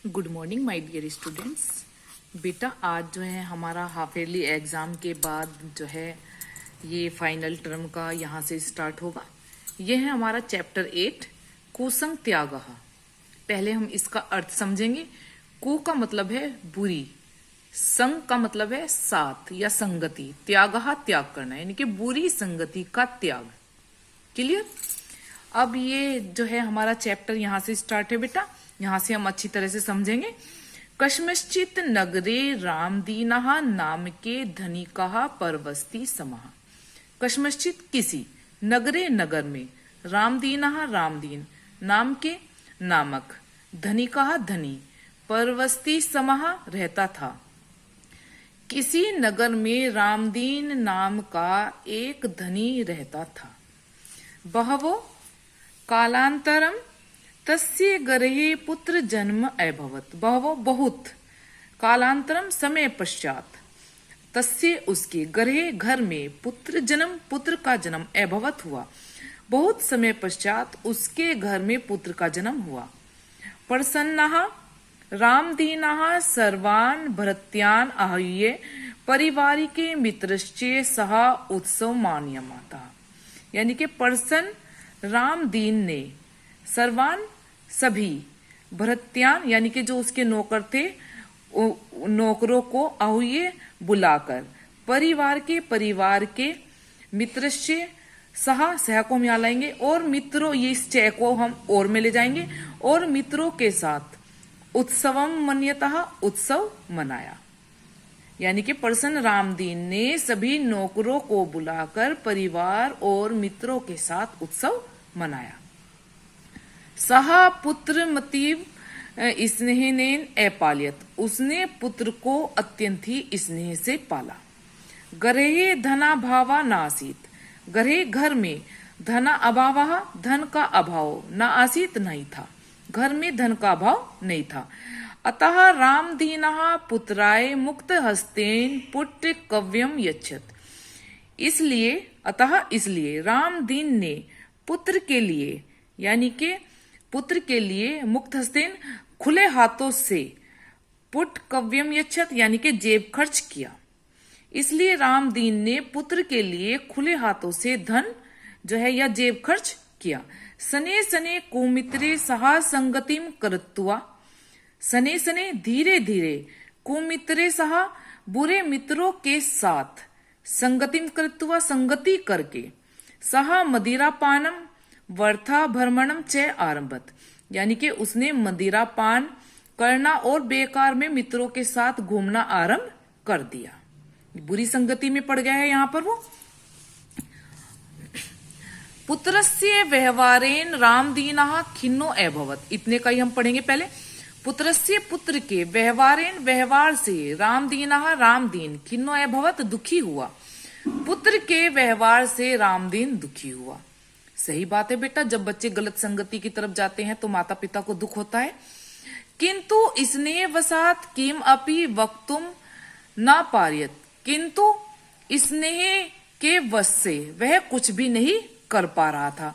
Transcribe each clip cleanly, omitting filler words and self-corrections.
Good morning my dear students. बेटा आज जो है हमारा हाफ ईयरली एग्जाम के बाद जो है ये फाइनल टर्म का यहाँ से स्टार्ट होगा। ये है हमारा चैप्टर 8 कुसंग त्यागः। पहले हम इसका अर्थ समझेंगे। कु का मतलब है बुरी, संग का मतलब है साथ या संगति, त्यागः त्याग करना यानी कि बुरी संगति का त्याग। क्लियर। अब ये जो है हमारा चैप्टर यहाँ से स्टार्ट है बेटा, यहाँ से हम अच्छी तरह से समझेंगे। कस्मश्चित नगरे रामदीनः नाम के धनिकः परवस्ति समः। कस्मश्चित किसी, नगरे नगर में, रामदीनः रामदीन नाम के नामक, धनिकः धनी, परवस्ति समः रहता था। किसी नगर में रामदीन नाम का एक धनी रहता था। बहवो कालांतरम तस्य गृहे पुत्र जन्म अभवत्। बहवो बहुत, कालांतरम समय पश्चात, तस्य उसके गृहे घर में, पुत्र जन्म पुत्र का जन्म, अभवत् हुआ बहुत समय पश्चात उसके घर में पुत्र का जन्म हुआ। प्रसन्नः रामदीनः सर्वान् भृत्यान् आहूय परिवारिके मित्रश्च सह उत्सव मान्यमाता। यानी कि प्रसन्न रामदीन ने सर्वान सभी, भृत्यान यानी कि जो उसके नौकर थे, नौकरों को आहूय बुलाकर, परिवार के मित्र से सह को हम यहाँ लाएंगे और मित्रों, ये इस चय को हम और में ले जाएंगे, और मित्रों के साथ उत्सवम मन्यतः उत्सव मनाया। यानी कि प्रसन्न रामदीन ने सभी नौकरों को बुलाकर परिवार और मित्रों के साथ उत्सव मनाया। सहा पुत्र मतीव स्नेहनेन अपालियत। उसने पुत्र को अत्यंत ही स्नेह से पाला। गृहे धनाभावा नासीत। गृहे घर में, धना अभाव धन का अभाव, न आसीत नहीं था, घर में धन का अभाव नहीं था। अतः रामदीनः पुत्राय मुक्त हस्तेन पुट्र कव्यम यच्छत। इसलिए रामदीन ने पुत्र के लिए, यानी कि पुत्र के लिए मुक्त हस्तेन खुले हाथों से, पुट कव्यम यच्छत यानी कि जेब खर्च किया। इसलिए रामदीन ने पुत्र के लिए खुले हाथों से धन जो है या जेब खर्च किया। सने सने कुमित्रे सहा संगतिम करत्वा। सने सने धीरे धीरे, कुमित्रे सहा बुरे मित्रों के साथ, संगतिम करत्वा संगति करके, सहा मदिरापानम वर्था भ्रमणम च आरंभत। यानी कि उसने मदिरा पान करना और बेकार में मित्रों के साथ घूमना आरंभ कर दिया। बुरी संगति में पड़ गया है यहाँ पर वो। पुत्रस्य व्यवहारेण रामदीनः खिन्नो अभवत्। इतने का ही हम पढ़ेंगे पहले। पुत्रस्य पुत्र के, व्यवहारेण व्यवहार से, रामदीनः रामदीन, खिन्नो अभवत् दुखी हुआ। पुत्र के व्यवहार से रामदीन दुखी हुआ। सही बात है बेटा, जब बच्चे गलत संगति की तरफ जाते हैं तो माता पिता को दुख होता है। किंतु स्नेह वसात किम अपि वक्तुम न पार्यत। किंतु स्नेह के वश से वह कुछ भी नहीं कर पा रहा था,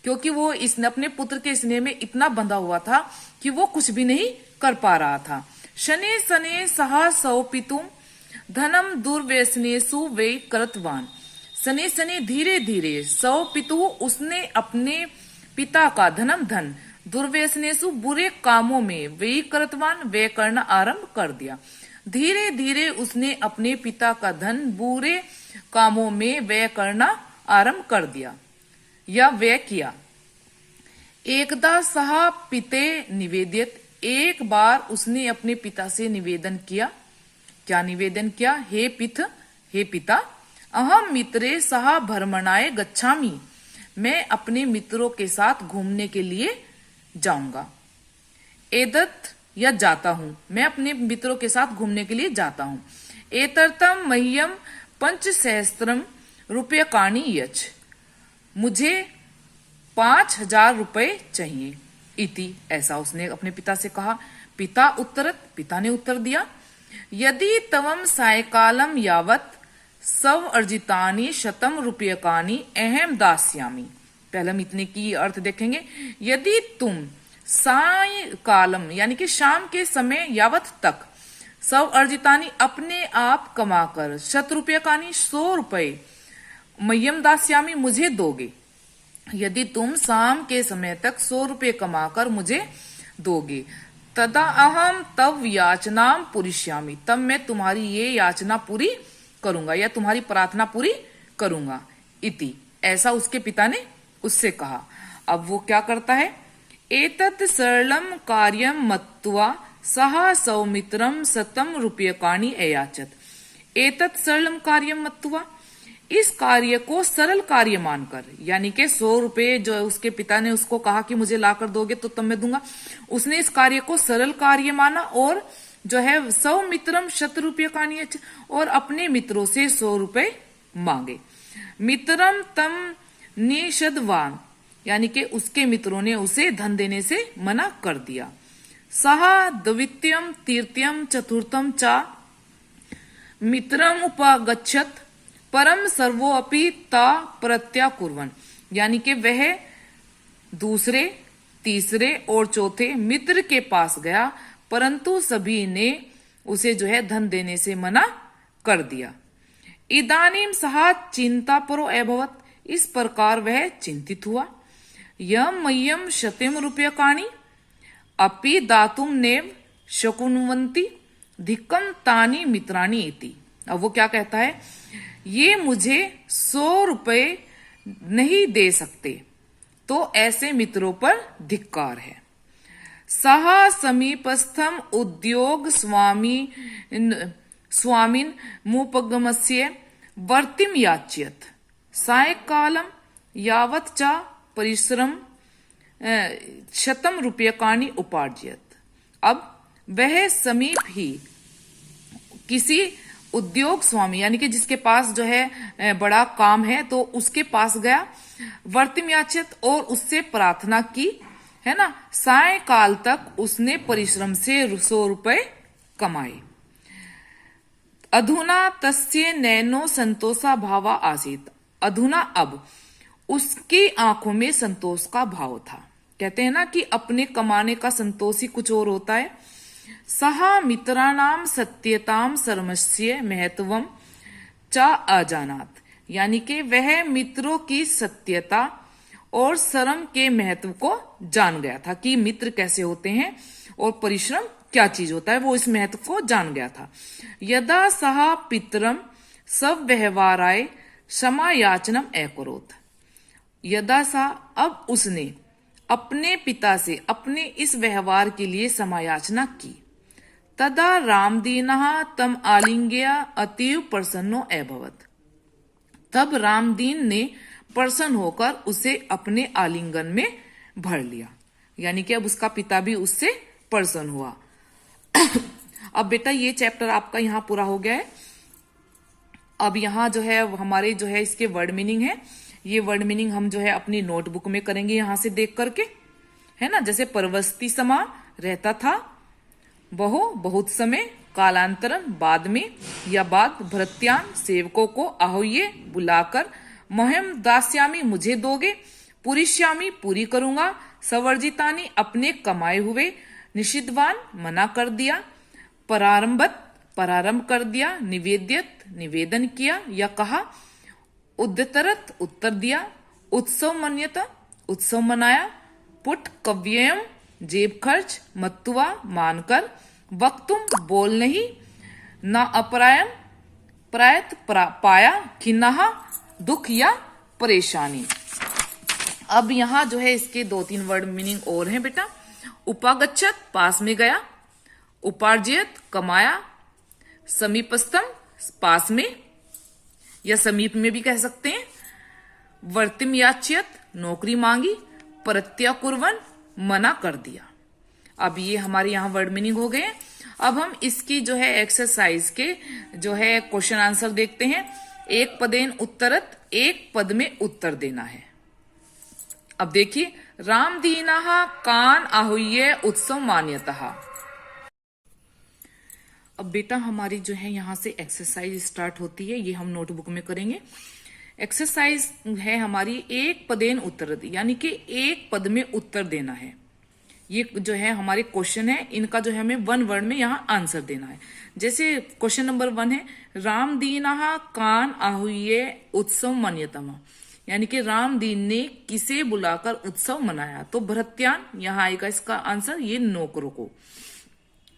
क्योंकि वो इसने अपने पुत्र के स्नेह में इतना बंधा हुआ था कि वो कुछ भी नहीं कर पा रहा था। शने सने सहा सौपितुम धनम दुर्व्यसनेषु वे करतवान। सने सने धीरे धीरे, सौ पितु उसने अपने पिता का, धनम धन, दुर्व्यसनेषु बुरे कामों में, वे करतवान वे करना आरंभ कर दिया। धीरे धीरे उसने अपने पिता का धन बुरे कामों में व्यय करना आरंभ कर दिया या व्यय किया। एकदा सहा पिते निवेदित। एक बार उसने अपने पिता से निवेदन किया। क्या निवेदन किया? हे पिता, अहम मित्रे सह भ्रमणाय गच्छामि। मैं अपने मित्रों के साथ घूमने के लिए जाऊंगा। एदत् या जाता हूं, मैं अपने मित्रों के साथ घूमने के लिए जाता हूं। एतर्थम मह्यम 5,000 रूप्यकाणि यच्छ। मुझे 5,000 रुपए चाहिए। इति, ऐसा उसने अपने पिता से कहा। पिता ने उत्तर दिया, यदि तवम सायकालम यावत सव अर्जितानि 100 रूप्यकाणि अहम दास्यामि। पहले हम इतने की अर्थ देखेंगे। यदि तुम साय कालम यानी कि शाम के समय यावत तक सव अर्जितानी अपने आप कमाकर 100 रुपये 100 रुपये मह्यम दास्यामी मुझे दोगे। यदि तुम शाम के समय तक 100 रुपये कमाकर मुझे दोगे, तदा अहम तव याचनाम पुरिष्यामि, तब मैं तुम्हारी ये याचना पूरी करूंगा या तुम्हारी प्रार्थना पूरी करूंगा। इति, ऐसा उसके पिता ने उससे कहा। अब वो क्या करता है, एतत् सरलम कार्यम मत्वा सहा सौमित्रम 100 रुपयकाणि अयाचत। एतत् सरलम कार्यम मत्वा, इस कार्य को सरल कार्य मानकर, यानी कि 100 रुपये जो उसके पिता ने उसको कहा कि मुझे लाकर दोगे तो तब मैं दूंगा, उसने इस कार्य को सरल कार्य माना और जो है सौमित्रम 100 रुपयकाणि, और अपने मित्रों से 100 रुपये मांगे। मित्रम तम निषदवान, यानी कि उसके मित्रों ने उसे धन देने से मना कर दिया। सहा द्वितीयम तृतीयम चतुर्थम चा मित्रम उपागच्छत परम सर्वोपि ता प्रत्याकुर्वन, यानी कि वह दूसरे, तीसरे और चौथे मित्र के पास गया, परंतु सभी ने उसे जो है धन देने से मना कर दिया। इदानीम सहा चिंता परो अभवत, इस प्रकार वह चिंतित हुआ। यम मह्यम 100 रुपयकाणि अपि दातुम नेव शकुनवंती धिक्कम तानी मित्राणी इति। अब वो क्या कहता है, ये मुझे 100 रुपये नहीं दे सकते, तो ऐसे मित्रों पर धिक्कार है। सहा समीपस्थम उद्योग स्वामीन मुपगमस्य वर्तिम याच्यत सायकालम यावत चा परिश्रम 100 रुपयकाणि उपार्जयत। अब वह समीप ही किसी उद्योग स्वामी, यानी कि जिसके पास जो है बड़ा काम है, तो उसके पास गया, वर्तिम याचित, और उससे प्रार्थना की, है ना। सायकाल तक उसने परिश्रम से 100 रुपये कमाए। अधुना तस्य नैनो संतोषा भावा आसीत, अधुना अब उसकी आंखों में संतोष का भाव था। कहते हैं ना कि अपने कमाने का संतोष ही कुछ और होता है। सहा मित्राणाम सत्यताम सर्वस्य महत्वम चा अजानात, यानी कि वह मित्रों की सत्यता और शर्म के महत्व को जान गया था कि मित्र कैसे होते हैं और परिश्रम क्या चीज होता है, वो इस महत्व को जान गया था। यदा सहा पितरम सब व्यवहाराय क्षमा याचनम अकरोत, यदा सा, अब उसने अपने पिता से अपने इस व्यवहार के लिए समायाचना की। तदा रामदीनः तम आलिंग्य अतीव प्रसन्नो अभवत, तब रामदीन ने प्रसन्न होकर उसे अपने आलिंगन में भर लिया, यानी कि अब उसका पिता भी उससे प्रसन्न हुआ। अब बेटा ये चैप्टर आपका यहाँ पूरा हो गया है। अब यहाँ जो है हमारे जो है इसके वर्ड मीनिंग है, ये वर्ड मीनिंग हम जो है अपनी नोटबुक में करेंगे यहाँ से देख करके, है ना। जैसे परवस्ती समा रहता था, बहु बहुत समय, कालांतरम बाद में, या बाद भृत्यान सेवकों को आहुये बुलाकर, मोहम दास्यामी मुझे दोगे, पुरिष्यामी पूरी करूंगा, सवर्जितानी अपने कमाए हुए, निषिद्धवान मना कर दिया, प्रारंभत प्रारंभ कर दिया, निवेद्यत निवेदन किया या कहा, उद्दतरत उत्तर दिया, उत्सव मन्यत उत्सव मनाया, पुट कव्ययम जेब खर्च, मत्तुआ मानकर, वक्तुम बोल नहीं, न अपरायम प्रायत पाया, खिन्नहा दुख या परेशानी। अब यहाँ जो है इसके 2-3 वर्ड मीनिंग और हैं बेटा। उपागच्छत पास में गया, उपार्जयत कमाया, समीपस्थम पास में या समीप में भी कह सकते हैं, वर्तिम याच्यत नौकरी मांगी, प्रत्याकुर्वन मना कर दिया। अब ये हमारे यहाँ वर्ड मीनिंग हो गए। अब हम इसकी जो है एक्सरसाइज के जो है क्वेश्चन आंसर देखते हैं। एक पदेन उत्तरत, एक पद में उत्तर देना है। अब देखिए, रामदीना कान आहुये उत्सव मान्यतः। अब बेटा हमारी जो है यहाँ से एक्सरसाइज स्टार्ट होती है, ये हम नोटबुक में करेंगे। एक्सरसाइज है हमारी एक पदेन उत्तर, यानी कि एक पद में उत्तर देना है। ये जो है हमारे क्वेश्चन है, इनका जो है हमें वन वर्ड में यहाँ आंसर देना है। जैसे क्वेश्चन नंबर 1 है, राम दीना कान आहुये उत्सव मन्यतमा, यानी कि राम दीन ने किसे बुलाकर उत्सव मनाया। तो भृत्यान यहाँ आएगा इसका आंसर, ये नौकरों को।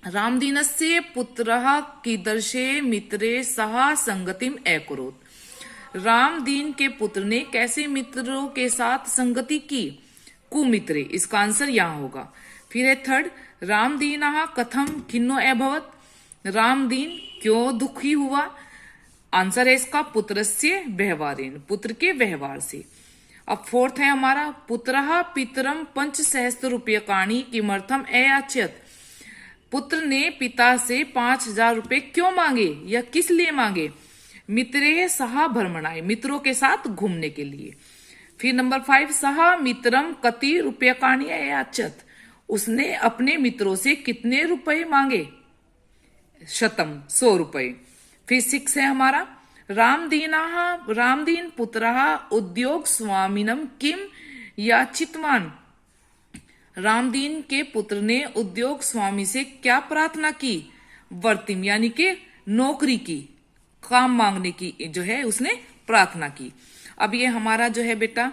रामदीनस्य पुत्रः कीदृशे मित्रे सह संगतिम अकरोत्, रामदीन के पुत्र ने कैसे मित्रों के साथ संगति की। कुमित्रे, इसका आंसर यहाँ होगा। फिर है थर्ड, रामदीनः कथम खिन्नो अभवत्, रामदीन क्यों दुखी हुआ। आंसर है इसका पुत्रस्य व्यवहारेण, पुत्र के व्यवहार से। अब फोर्थ है हमारा, पुत्रः पितरम 5,000 रूप्यकाणि किमर्थम अयाचयत्, पुत्र ने पिता से 5,000 रुपए क्यों मांगे या किस लिए मांगे। मित्रे सह भ्रमणाय, मित्रों के साथ घूमने के लिए। फिर नंबर 5, सह मित्रम कति रूप्यकाणि अयाचत, उसने अपने मित्रों से कितने रुपए मांगे। शतम, 100 रुपए। फिर 6 है हमारा, रामदीन पुत्रः उद्योग स्वामिनम किम याचितवान, रामदीन के पुत्र ने उद्योग स्वामी से क्या प्रार्थना की। वर्तिम, यानी कि नौकरी की, काम मांगने की जो है उसने प्रार्थना की। अब ये हमारा जो है बेटा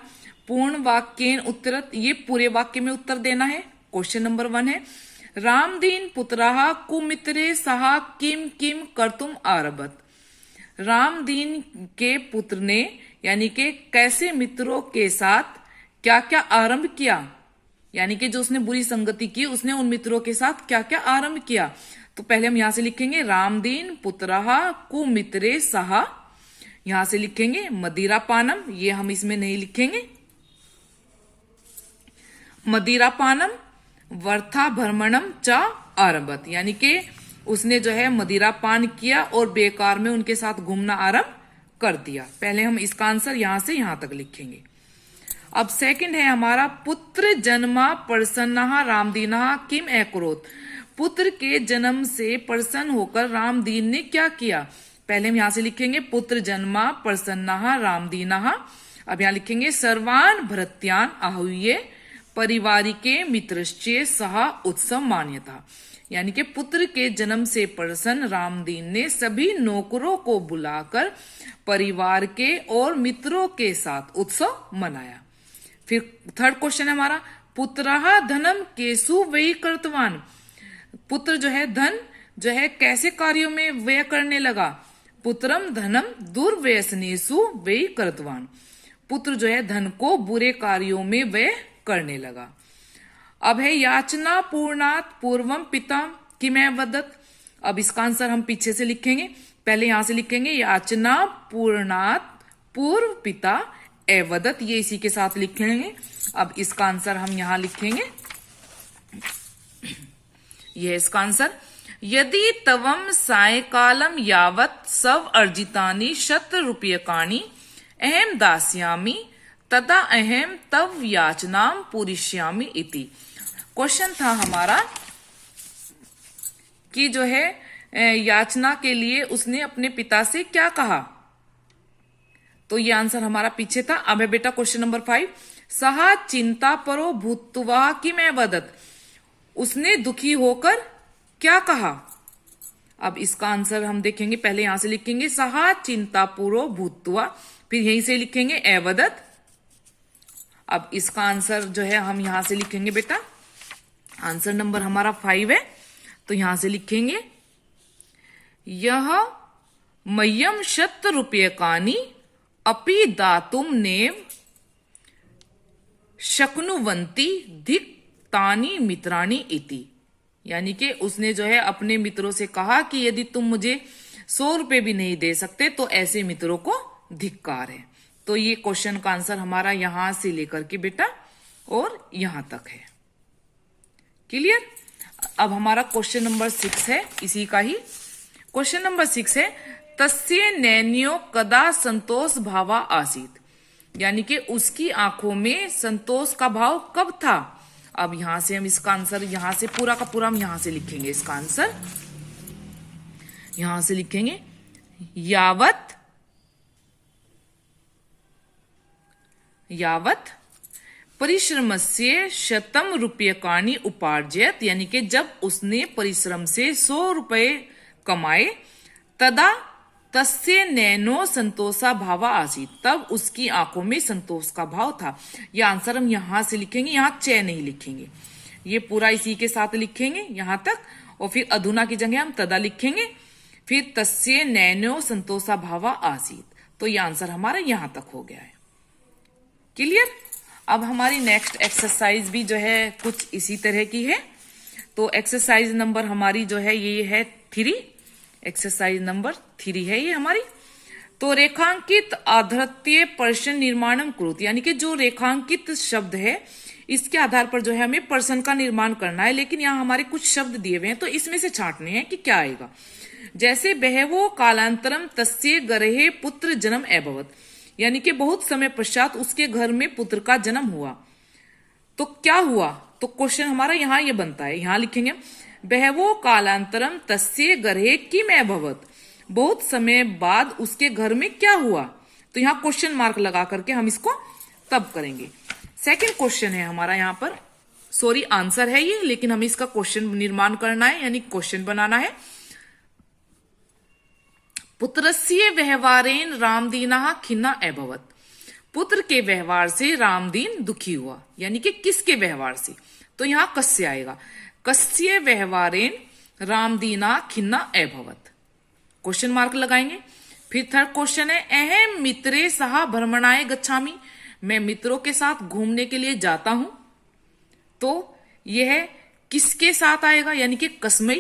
पूर्ण वाक्येन उत्तरत, ये पूरे वाक्य में उत्तर देना है। क्वेश्चन नंबर 1 है, रामदीन पुत्रः कुमित्रे सह किम किम कर्तुम आरभत, रामदीन के पुत्र ने यानी कि कैसे मित्रों के साथ क्या क्या आरंभ किया, यानी कि जो उसने बुरी संगति की उसने उन मित्रों के साथ क्या क्या आरंभ किया। तो पहले हम यहां से लिखेंगे रामदीन पुत्रः कुमित्रे सह, यहां से लिखेंगे मदिरा पानम, ये हम इसमें नहीं लिखेंगे, मदिरा पानम वर्था भ्रमणम च आरभत, यानी कि उसने जो है मदिरा पान किया और बेकार में उनके साथ घूमना आरंभ कर दिया। पहले हम इसका आंसर यहां से यहां तक लिखेंगे। अब सेकंड है हमारा, पुत्र जन्मा प्रसन्नः रामदीनः किम अकरोत्, पुत्र के जन्म से प्रसन्न होकर रामदीन ने क्या किया। पहले हम यहां से लिखेंगे पुत्र जन्मा प्रसन्नः रामदीनः, अब यहां लिखेंगे सर्वान भृत्यान आहुये परिवारिके मित्रश्चे सह उत्सव मान्यता, यानी कि पुत्र के जन्म से प्रसन्न रामदीन ने सभी नौकरों को बुलाकर परिवार के और मित्रों के साथ उत्सव मनाया। फिर थर्ड क्वेश्चन है हमारा, पुत्रः धनम केसु व्यय कर्तवान, पुत्र जो है धन जो है कैसे कार्यों में व्यय करने लगा। पुत्रम धनम दुर्व्यसनेसु व्यय कर्तवान, पुत्र जो है धन को बुरे कार्यों में व्यय करने लगा। अब है याचना पूर्णात पूर्वम पिता किमै वदत, अब इसका आंसर हम पीछे से लिखेंगे। पहले यहां से लिखेंगे याचना पूर्णात पूर्व पिता एवदत, ये इसी के साथ लिखेंगे। अब इसका आंसर हम यहां लिखेंगे, यह इसका आंसर, यदि तवम सायकालम यावत सव अर्जितानि शत रूप्यकाणि अहम दास्यामि तदा अहम तव याचनाम पूरिष्यामि इति। क्वेश्चन था हमारा कि जो है याचना के लिए उसने अपने पिता से क्या कहा, तो ये आंसर हमारा पीछे था। अब है बेटा क्वेश्चन नंबर 5, सहा चिंता परो भूत्वा कि मैं वदत, उसने दुखी होकर क्या कहा। अब इसका आंसर हम देखेंगे, पहले यहां से लिखेंगे सहा चिंता पुरो भूत्वा, फिर यहीं से लिखेंगे एवदत। अब इसका आंसर जो है हम यहां से लिखेंगे बेटा, आंसर नंबर हमारा 5 है, तो यहां से लिखेंगे यह मह्यम शत रूप्यकाणि अपि दातुम नेव शक्नुवंती धिक तानी मित्राणी इति, यानी कि उसने जो है अपने मित्रों से कहा कि यदि तुम मुझे 100 रुपए भी नहीं दे सकते तो ऐसे मित्रों को धिक्कार है। तो ये क्वेश्चन का आंसर हमारा यहां से लेकर के बेटा और यहां तक है। क्लियर। अब हमारा क्वेश्चन नंबर 6 है, इसी का ही क्वेश्चन नंबर 6 है, तस्य नैन्यो कदा संतोष भावा आसीत, यानी कि उसकी आंखों में संतोष का भाव कब था। अब यहां से हम इसका आंसर यहां से पूरा का पूरा हम यहां से लिखेंगे, इसका आंसर यहां से लिखेंगे यावत परिश्रमस्य शतम रूप्यकाणि उपार्जयत, यानी कि जब उसने परिश्रम से 100 रुपए कमाए, तदा तस्य नैनो संतोषा भावा आसीत, तब उसकी आंखों में संतोष का भाव था। यह आंसर हम यहां से लिखेंगे, यहां च नहीं लिखेंगे, ये पूरा इसी के साथ लिखेंगे यहां तक, और फिर अधुना की जगह हम तदा लिखेंगे, फिर तस्य नैनो संतोषा भावा आसीत। तो ये आंसर हमारा यहां तक हो गया है। क्लियर। अब हमारी नेक्स्ट एक्सरसाइज भी जो है कुछ इसी तरह की है। तो एक्सरसाइज नंबर हमारी जो है ये है 3, एक्सरसाइज नंबर 3 है ये हमारी। तो रेखांकित आधृत्य पर्सन निर्माणम कुरुत, यानी कि जो रेखांकित शब्द है इसके आधार पर जो है हमें पर्सन का निर्माण करना है, लेकिन यहाँ हमारे कुछ शब्द दिए हुए हैं तो इसमें से छांटने हैं कि क्या आएगा। जैसे बहवो कालांतरम तस्य गृहे पुत्र जन्म अभवत, यानी कि बहुत समय पश्चात उसके घर में पुत्र का जन्म हुआ। तो क्या हुआ, तो क्वेश्चन हमारा यहाँ ये बनता है, यहाँ लिखेंगे बहवो कालांतरम तस्य गृहे किम अभवत, बहुत समय बाद उसके घर में क्या हुआ। तो यहाँ क्वेश्चन मार्क लगा करके हम इसको तब करेंगे। सेकंड क्वेश्चन है हमारा यहाँ पर, सॉरी आंसर है ये, लेकिन हमें इसका क्वेश्चन निर्माण करना है, यानी क्वेश्चन बनाना है। पुत्रस्य व्यवहारेण रामदीनः खिन्ना अभवत, पुत्र के व्यवहार से रामदीन दुखी हुआ, यानी कि किसके व्यवहार से। तो यहां कस्य आएगा, कस्य व्यवहारेण रामदीना खिन्ना अभवत, क्वेश्चन मार्क लगाएंगे। फिर थर्ड क्वेश्चन है अहम मित्रे सह भ्रमणाय गच्छामि, मैं मित्रों के साथ घूमने के लिए जाता हूं। तो यह किसके साथ आएगा, यानी कि कस्मै,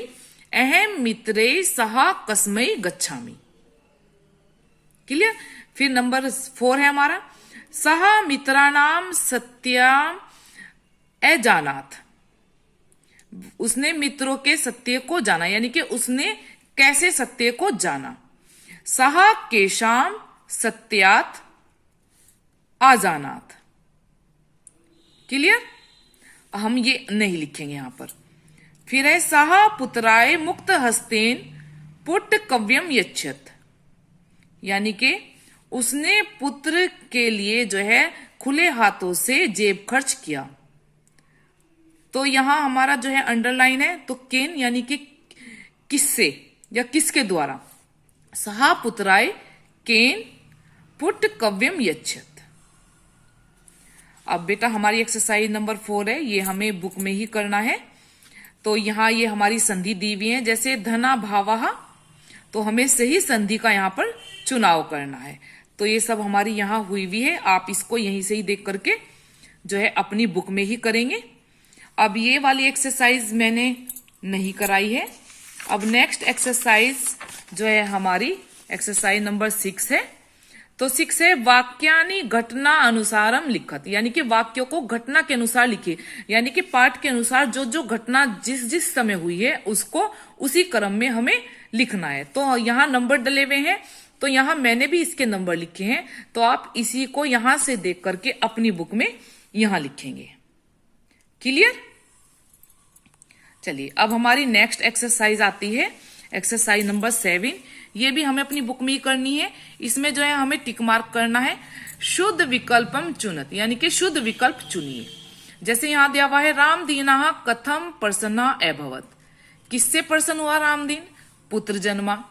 अहम मित्रे सह कस्मै गच्छामि। क्लियर। फिर नंबर 4 है हमारा सह मित्राणाम सत्याम अजानात, उसने मित्रों के सत्य को जाना, यानी कि उसने कैसे सत्य को जाना। सह केशाम सत्यात आजानात। क्लियर। हम ये नहीं लिखेंगे यहां पर। फिर है सह पुत्राय मुक्त हस्तेन पुट कव्यम यच्छत, यानी कि उसने पुत्र के लिए जो है खुले हाथों से जेब खर्च किया। तो यहां हमारा जो है अंडरलाइन है, तो केन यानी कि किससे या किसके द्वारा, सहा पुत्राय केन पुट कव्यम यच्छत। अब बेटा हमारी एक्सरसाइज नंबर 4 है, ये हमें बुक में ही करना है। तो यहां ये हमारी संधि दी हुई है, जैसे धना भावः, तो हमें सही संधि का यहां पर चुनाव करना है। तो ये सब हमारी यहां हुई हुई है, आप इसको यहीं से ही देख करके जो है अपनी बुक में ही करेंगे। अब ये वाली एक्सरसाइज मैंने नहीं कराई है। अब नेक्स्ट एक्सरसाइज जो है हमारी एक्सरसाइज नंबर 6 है। तो 6 है वाक्यानि घटना अनुसारम लिखत, यानी कि वाक्यों को घटना के अनुसार लिखिए, यानी कि पाठ के अनुसार जो जो घटना जिस जिस समय हुई है उसको उसी क्रम में हमें लिखना है। तो यहाँ नंबर डले हुए हैं, तो यहाँ मैंने भी इसके नंबर लिखे हैं, तो आप इसी को यहां से देख करके अपनी बुक में यहां लिखेंगे। क्लियर। चलिए अब हमारी नेक्स्ट एक्सरसाइज आती है, एक्सरसाइज नंबर 7। ये भी हमें अपनी बुक में ही करनी है। इसमें जो है हमें टिक मार्क करना है, शुद्ध विकल्पम चुनत, यानी कि शुद्ध विकल्प चुनिए। जैसे यहां दिया हुआ है रामदीनः कथम प्रसन्ना अभवत, किससे प्रसन्न हुआ रामदीन, पुत्र जन्मा,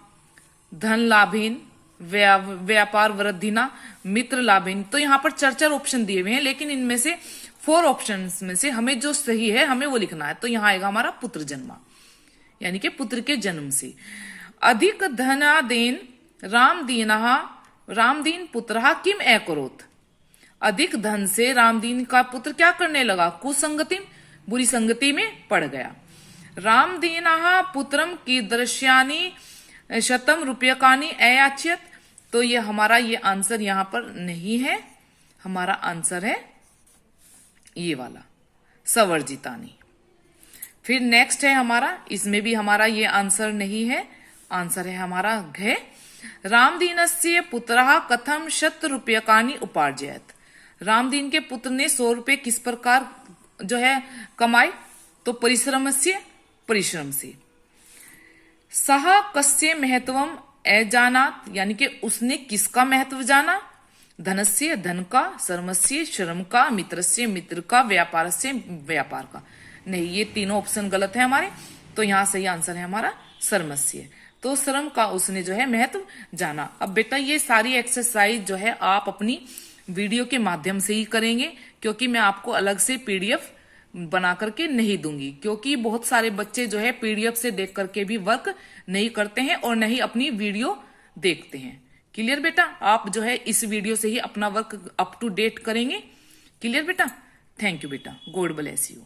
धन लाभेन, व्यापार वृद्धिना, मित्र लाभेन। तो यहाँ पर 4 ऑप्शन दिए हुए हैं, लेकिन इनमें से 4 ऑप्शंस में से हमें जो सही है हमें वो लिखना है। तो यहाँ आएगा हमारा पुत्र जन्मा, यानी कि पुत्र के जन्म से। अधिक धनादेन रामदीन पुत्रः किम अकरोत, अधिक धन से रामदीन का पुत्र क्या करने लगा, कुसंगति, बुरी संगति में पड़ गया। रामदीनः पुत्रम की दृश्यानी शतम रूप्यकानी अयाचित, तो ये हमारा ये आंसर यहां पर नहीं है, हमारा आंसर है ये वाला सवर्जितानी। फिर नेक्स्ट है हमारा, इसमें भी हमारा ये आंसर नहीं है, आंसर है हमारा घ। रामदीनस्य पुत्रः कथम 100 रूप्यकानी उपार्जयत, रामदीन के पुत्र ने 100 रुपए किस प्रकार जो है कमाए, तो परिश्रम से। सह कस्य महत्वम अजानात, यानी कि उसने किसका महत्व जाना, धनस्य धन का, श्रमस्य श्रम का, मित्रस्य मित्र का, व्यापारस्य व्यापार का। नहीं, ये तीनों ऑप्शन गलत है हमारे, तो यहाँ सही आंसर है हमारा श्रमस्य। तो श्रम का उसने जो है महत्व जाना। अब बेटा ये सारी एक्सरसाइज जो है आप अपनी वीडियो के माध्यम से ही करेंगे, क्योंकि मैं आपको अलग से पीडीएफ बना करके नहीं दूंगी, क्योंकि बहुत सारे बच्चे जो है पीडीएफ से देख करके भी वर्क नहीं करते हैं और नहीं अपनी वीडियो देखते हैं। क्लियर बेटा? आप जो है इस वीडियो से ही अपना वर्क अप टू डेट करेंगे। क्लियर बेटा? थैंक यू बेटा, गॉड ब्लेस यू।